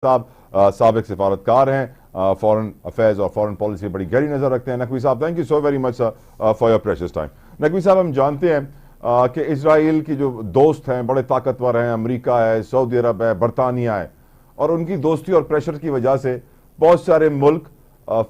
साहब साबिक सिफारतकार हैं, फॉरेन अफेयर्स और फॉरेन पॉलिसी बड़ी गहरी नजर रखते हैं। नकवी साहब, thank you so very much for your precious time. Naqvi साहब, हम जानते हैं कि इसराइल की जो दोस्त हैं बड़े ताकतवर हैं, अमेरिका है, सऊदी अरब है, बरतानिया है, और उनकी दोस्ती और प्रेशर की वजह से बहुत सारे मुल्क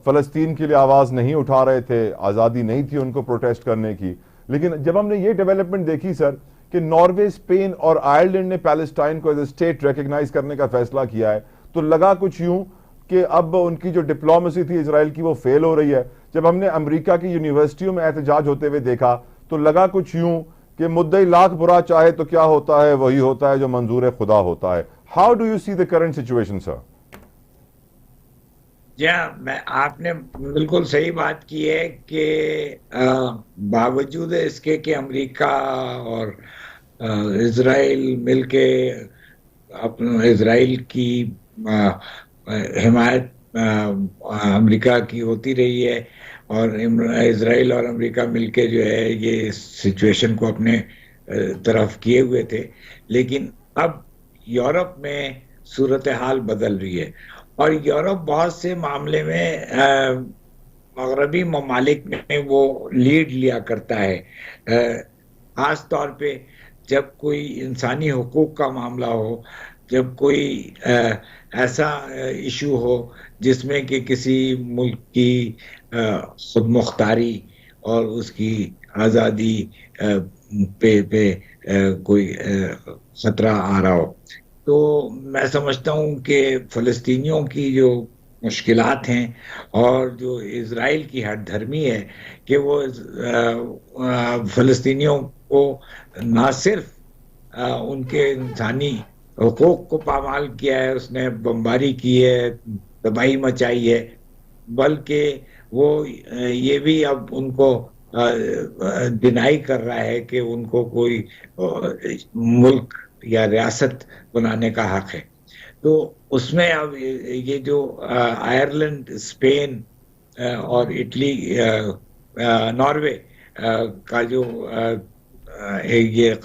फ़लस्तीन के लिए आवाज़ नहीं उठा रहे थे, आज़ादी नहीं थी उनको प्रोटेस्ट करने की। लेकिन जब हमने ये डेवलपमेंट देखी सर कि नॉर्वे, स्पेन और आयरलैंड ने पैलेस्टाइन को एज ए स्टेट रिकग्नाइज करने का फैसला किया है, तो लगा कुछ यूं कि अब उनकी जो डिप्लोमेसी थी इसराइल की वो फेल हो रही है। जब हमने अमेरिका की यूनिवर्सिटियों में एहतजाज होते हुए देखा तो लगा कुछ यूं कि मुद्दई लाख बुरा चाहे तो क्या होता है, वही होता है जो मंजूर खुदा होता है। How do you see the current situation sir? मैं आपने बिल्कुल सही बात की है कि बावजूद इसके कि अमेरिका और इजराइल मिलके अपने इजराइल की हिमायत अमेरिका की होती रही है, और इजराइल और अमेरिका मिलके जो है ये सिचुएशन को अपने तरफ किए हुए थे। लेकिन अब यूरोप में सूरत हाल बदल रही है, और यूरोप बहुत से मामले में मगरबी ममालिक में वो लीड लिया करता है। खास तौर पे जब कोई इंसानी हुकूक का मामला हो, जब कोई ऐसा इशू हो जिसमें कि किसी मुल्क की खुद मुख्तारी और उसकी आज़ादी पे कोई खतरा आ रहा हो, तो मैं समझता हूं कि फ़लस्तीनियों की जो मुश्किलात हैं और जो इजराइल की हठधर्मी है कि वो फ़लस्तीनियों को ना सिर्फ उनके इंसानी हुकूक को पामाल किया है, उसने बमबारी की है, तबाही मचाई है, बल्कि वो ये भी अब उनको डिनाई कर रहा है कि उनको कोई मुल्क या रियासत बनाने का हक है। तो उसमें अब ये जो आयरलैंड, स्पेन और इटली, नॉर्वे का जो ये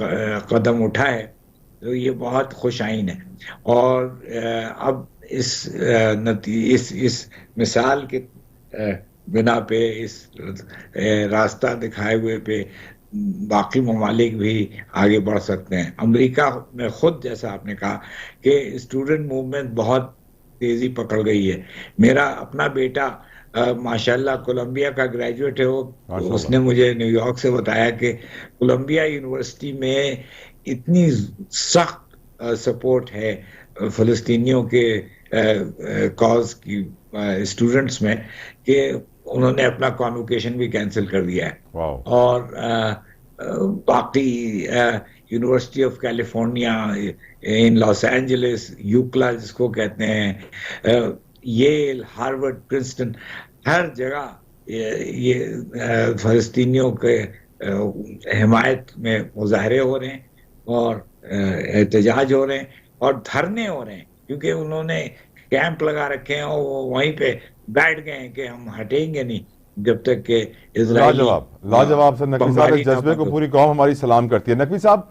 कदम उठा है, तो ये बहुत खुशाइन है। और अब इस मिसाल के बिना पे, इस रास्ता दिखाए हुए पे बाकी ममालिक भी आगे बढ़ सकते हैं। अमेरिका में खुद, जैसा आपने कहा कि स्टूडेंट मूवमेंट बहुत तेजी पकड़ गई है। मेरा अपना बेटा माशाल्लाह कोलंबिया का ग्रेजुएट है। वो उसने मुझे न्यूयॉर्क से बताया कि कोलंबिया यूनिवर्सिटी में इतनी सख्त सपोर्ट है फ़लस्तीनियों के कॉज की स्टूडेंट्स में कि उन्होंने अपना कॉन्वोकेशन भी कैंसिल कर दिया है। और बाकी university of California in Los Angeles, UCLA जिसको कहते हैं, येल, हार्वर्ड, प्रिंसटन, हर जगह ये फ़लस्तीनियों के हिमायत में मुजाहरे हो रहे हैं और एहतजाज हो रहे हैं और धरने हो रहे हैं, क्योंकि उन्होंने कैंप लगा रखे हैं और वो वहीं पे बैठ गए हैं कि हम हटेंगे नहीं जब तक कि इजरायली लाजवाब, लाजवाब सर। नकवी साहब, इस जज्बे को पूरी कौम हमारी सलाम करती है। नकवी साहब,